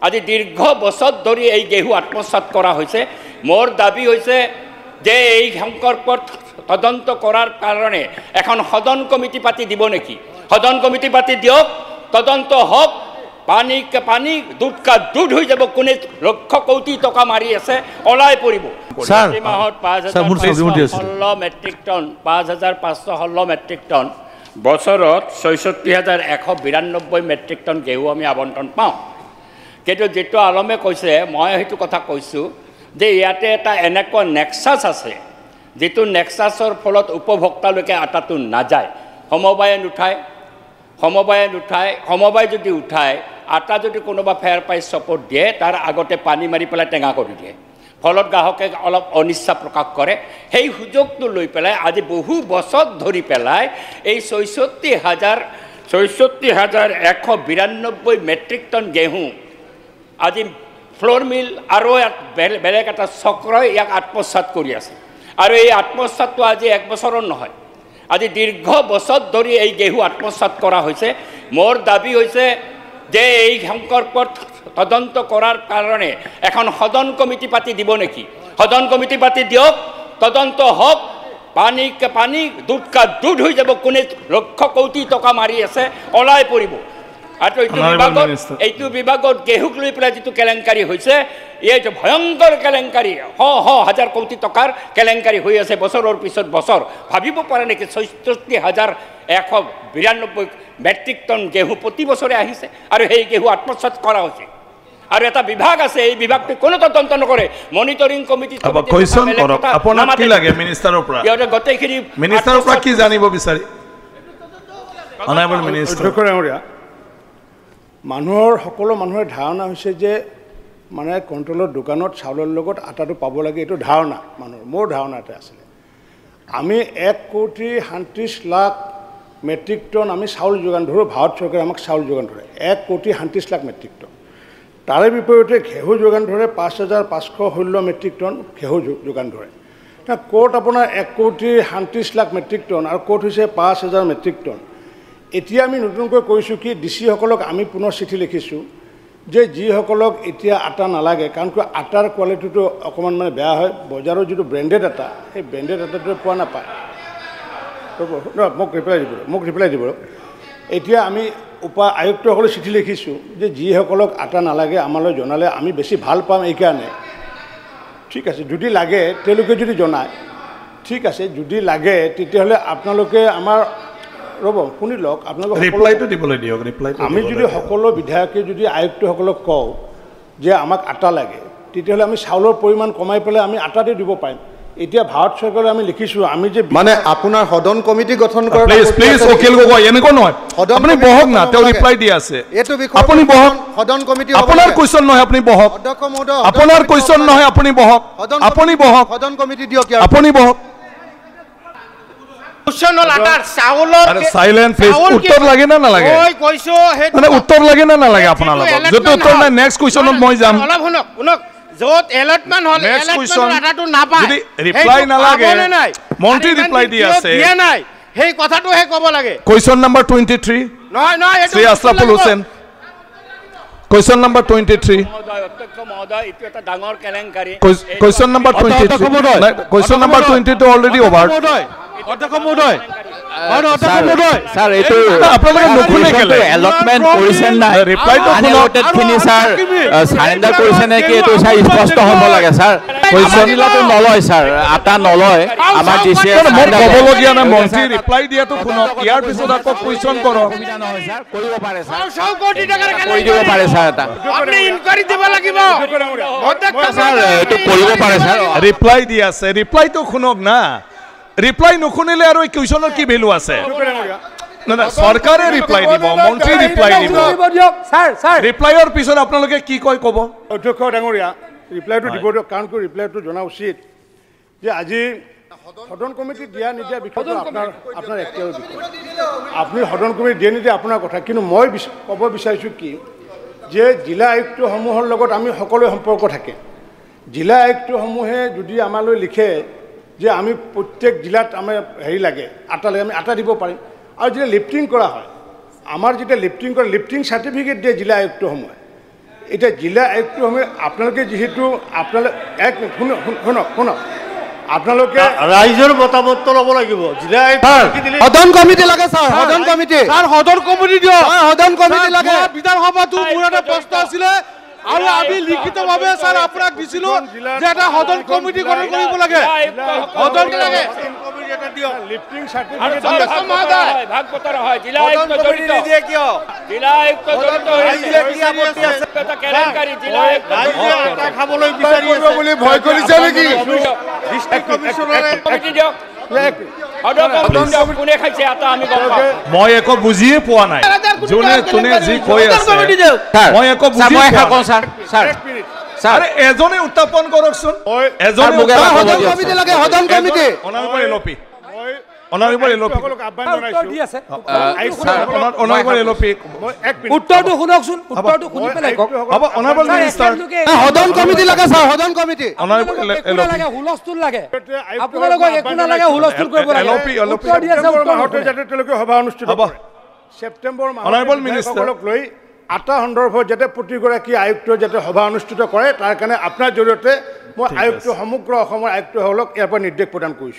আজি দীর্ঘ বছর ধরে এই গেহু আত্মসাৎ করা হয়েছে। মোর দাবি হয়েছে যে এই সংকল্পত তদন্ত করার কারণে এখন সদন কমিটি পাতি দিব নাকি? সদন কমিটি পাতি দিয়ক, তদন্ত হোক, পানীকে পানী, দুধকা দুধ হৈ যাব। কোনে লক্ষ কোটি টকা মাৰি আছে ওলাই পৰিব। প্ৰতি মাহত ৫,৫১৬ মেট্ৰিক টন, ৫,৫১৬ মেট্ৰিক টন, বছৰত ৬৬,১৯২ মেট্ৰিক টন ঘেঁহু আমি আবণ্টন পাওঁ। কিন্তু যিটো আলমে কৈছে, মই সেইটো কথা কৈছোঁ যে ইয়াতে এটা এনেকুৱা নেক্সাছ আছে যিটো নেক্সাছৰ ফলত উপভোক্তালৈকে আটাটো নাযায়। সমবায়ে নুঠায়, সমবায় যদি উঠায়, আটা যদি কোনোবা ফেয়াৰ প্ৰাইচ শ্বপত দিয়ে, তাৰ আগতে পানী মাৰি পেলাই টেঙা কৰি দিয়ে, ফলত গ্ৰাহকে অলপ অনিচ্ছা প্ৰকাশ কৰে। সেই সুযোগটো লৈ পেলাই আজি বহু বছৰ ধৰি পেলাই এই ৬৬,১৯২ মেট্ৰিক টন ঘেঁহু আজি ফ্ল'ৰ মিল আৰু বেলেগ এটা চক্ৰই ইয়াক আত্মসাৎ কৰি আছে। আৰু এই আত্মসাৎটো আজি এক বছৰৰ নহয়, আজি দীর্ঘ বছর ধরে এই গেহু আত্মসাৎ করা হয়েছে। মোর দাবি হয়েছে যে এই সংকল্পত তদন্ত করার কারণে এখন সদন কমিটি পাতি দিব নাকি? সদন কমিটি পাতি দিয়ক, তদন্ত হোক, পানীকে পানী, দুধকা দুধ হৈ যাব। কোনে লক্ষ কোটি টকা মাৰি আছে ওলাই পৰিব। আৰু এইটো বিভাগত গেহুক লৈ পেলাই যিটো কেলেংকাৰী হৈছে, এইটো ভয়ংকৰ কেলেংকাৰী, হাজাৰ কোটি টকাৰ কেলেংকাৰী হৈ আছে বছৰৰ পিছত বছৰ। ভাবিব পাৰে নেকি ৬৬,১৯২ মেট্ৰিক টন গেহু প্ৰতি বছৰে আহিছে আৰু সেই গেহু আত্মসাৎ কৰা হৈছে। আৰু এটা বিভাগ আছে, এই বিভাগটো কোনো তদন্ত নকৰে। মনিটৰিং কমিটি গোটেইখিনি কি জানিব বিচাৰি সকলো মানুহৰ ধাৰণা হৈছে যে মানে কণ্ট্ৰলৰ দোকানত চাউলৰ লগত আটাটো পাব লাগে, এইটো ধাৰণা মানুহৰ। মোৰ ধাৰণা এটা আছিলে, আমি ১,৩৭,০০,০০০ মেট্ৰিক টন আমি চাউল যোগান ধৰোঁ। ভাৰত চৰকাৰে আমাক চাউল যোগান ধৰে ১,৩৭,০০,০০০ মেট্ৰিক টন। তাৰে বিপৰীতে ঘেঁহু যোগান ধৰে ৫,৫১৬ মেট্ৰিক টন ঘেঁহু যোগান ধৰে। ক'ত আপোনাৰ ১,৩৭,০০,০০০ মেট্ৰিক টন আৰু ক'ত হৈছে ৫,০০০ মেট্ৰিক টন। এতিয়া আমি নতুনকৈ কৈছোঁ কি, ডিচিসকলক আমি পুনৰ চিঠি লিখিছোঁ যে যিসকলক এতিয়া আটা নালাগে, কাৰণ কিয় আটাৰ কোৱালিটিটো অকণমান মানে বেয়া হয়। বজাৰৰ যিটো ব্ৰেণ্ডেড আটা, সেই ব্ৰেণ্ডেড আটাটো পোৱা নাপায়। মোক ৰিপ্লাই দিব। এতিয়া আমি আয়ুক্তসকলে চিঠি লিখিছোঁ যে যিসকলক আটা নালাগে আমালৈ জনালে আমি বেছি ভাল পাম। এইকাৰণে ঠিক আছে, যদি লাগে তেওঁলোকে যদি জনায় ঠিক আছে, যদি লাগে তেতিয়াহ'লে আপোনালোকে আমাৰ শুনি লওক, আপোনালোকে আমি যদি সকলো বিধায়কে যদি আয়ুক্তসকলক কওঁ যে আমাক আটা লাগে, তেতিয়াহ'লে আমি চাউলৰ পৰিমাণ কমাই পেলাই আমি আটাতে দিব পাৰিম। এতিয়া ভাৰত চৰকাৰে আমি লিখিছোঁ, আমি যে মানে আপোনাৰ সদন কমিটি গঠন কৰা এনেকুৱা নহয়, আপুনি বহক না, তেওঁ ৰিপ্লাই দি আছে। আপুনি বহক, সদন কমিটি আপোনাৰ কুৱেশ্যন নহয়, আপুনি বহক। আপোনাৰ কুৱেশ্যন নহয়, আপুনি বহক। আপুনি বহক, সদন কমিটি দিয়ক, আপুনি বহক। উত্তৰ লাগে নে নালাগে? উত্তৰ লাগে নে নালাগে আপোনালোকক? যদি উত্তৰ নাই, নেক্সট কুৱেশ্যনত মই যাম। য'ত এলটমেণ্ট হ'ল, আটাটো নাপায়, ৰিপ্লাই নালাগে, মন্ত্ৰী ৰিপ্লাই দি আছে, সেই কথাটোহে ক'ব লাগে। কুৱেশ্যন নম্বৰ 23 নহয়, Shri Ashraful Hussain, question number 23। Question number 23, question number 22 already over. Sir এইটো আপোনালোকে নুখুনে কেলে এলটমেন্ট কৰিছেন নাই? ৰিপ্লাইটো খিনি স্যাৰ সাৰেন্ডাৰ কৰিছে নে কি এইটো স্যাৰ স্পষ্ট হ'ব লাগে স্যাৰ। কুৱেশ্যনটো নলয় স্যাৰ, আটা নলয়। আমাৰ ডিসি মোৰ ক'বলগীয়া নাই, মন্ত্ৰী ৰিপ্লাই দিয়াটো শুনক, ইয়াৰ পিছত আকৌ কুৱেশ্যন কৰক। নহয় স্যাৰ, কৰিব পাৰে স্যাৰ, 100 কোটি টাকাৰ কৰি দিব পাৰে স্যাৰ। এটা আপুনি ইনকুৱাৰি দিব লাগিব স্যাৰ, এইটো কৰিব পাৰে স্যাৰ। ৰিপ্লাই দি আছে, ৰিপ্লাইটো শুনক না। ৰিপ্লাই নুশুনিলে আৰু এই কুৱেশ্যনৰ কি ভেলু আছে? চৰকাৰে ৰিপ্লাই দিব, মন্ত্ৰী ৰিপ্লাই দিব। ৰিপ্লাইৰ পিছত আপোনালোকে কি কয় ক'ব? অধ্যক্ষ ডাঙৰীয়া, ৰিপ্লাইটো দিব দিয়ক, কাৰণ কি ৰিপ্লাইটো জনা উচিত যে আজি সদন কমিটি দিয়া নিদিয়া বিষয়টো আপোনাৰ একেবাৰে বিষয়। আপুনি সদন কমিটি দিয়ে নিদিয়ে আপোনাৰ কথা, কিন্তু মই ক'ব বিচাৰিছোঁ কি যে জিলা আয়ুক্তসমূহৰ লগত আমি সকলোৱে সম্পৰ্ক থাকে। জিলা আয়ুক্তসমূহে যদি আমালৈ লিখে যে আমি প্ৰত্যেক জিলাত আমাৰ হেৰি লাগে, আটা লাগে, আমি আটা দিব পাৰিম। আৰু যেতিয়া লিফটিং কৰা হয়, আমাৰ যেতিয়া লিফটিং কৰে, লিফটিং চাৰ্টিফিকেট দিয়ে জিলা আয়ুক্তসমূহে। এতিয়া জিলা আয়োগটো আমি আপোনালোকে যিহেতু আপোনালোক এক শুনক আপোনালোকে ৰাইজৰ মতামতটো ল'ব লাগিব জিলা সদন কমিটি লাগে ছাৰ সদন কমিটি ছাৰ সদন কমিটি দিয়ক সদন কমিটি লাগে বিধানসভাটো মোৰ এটা প্ৰশ্ন আছিলে আৰু আমি লিখিতভাৱে ছাৰ আপোনাক দিছিলোঁ যে এটা সদন কমিটি গঠন কৰিব লাগে সদন লাগে লিফটিং আৰু চাৰ্টিফিকেট ভাগ বতৰা হয় জিলা আয়ুক্ত জড়িত জিলা আয়ুক্ত জড়িত এটা কেলেংকাৰী জিলা আয়ুক্ত খাবলৈ বিচাৰি আছে বুলি ভয় কৰিছে নেকি ডিষ্ট্ৰিক্ট কমিশ্যনাৰে কমিটি দিয়ক সদন কমিটি দিয়ক কোনে খাইছে এটা আমি গম পাওঁ মই একো বুজিয়ে পোৱা নাই যোনে যি কৈ আছে মই একো বুজি পোৱা নাই আৰে এজনে উত্থাপন কৰকচোন এজনে সদন কমিটি লাগে সদন committee honourable LP honourable LP honourable LP উত্তৰটো শুনকচোন উত্তৰটো শুনি পেলাই কওক হ'ব অনাৰেবল মিনিষ্টাৰ সদন কমিটি লাগে ছাৰ সদন কমিটি অনাৰেবল একো এলপি নালাগে হুলস্থুল লাগে আপোনালোকক একো নালাগে হুলস্থুল কৰিব লাগে এলপি উত্তৰ দি আছে উত্তৰ মাহতে যাতে তেওঁলোকে সভা অনুষ্ঠিত কৰে ছেপ্টেম্বৰ Honorable মাহত Minister. বিধায়কসকলক লৈ আটা সন্দৰ্ভত যাতে প্ৰতিগৰাকী আয়ুক্ত যাতে সভা অনুষ্ঠিত কৰে তাৰ কাৰণে আপোনাৰ জৰিয়তে মই আয়ুক্ত সমগ্ৰ অসমৰ আয়ুক্তসকলক ইয়াৰ পৰা নিৰ্দেশ প্ৰদান কৰিছোঁ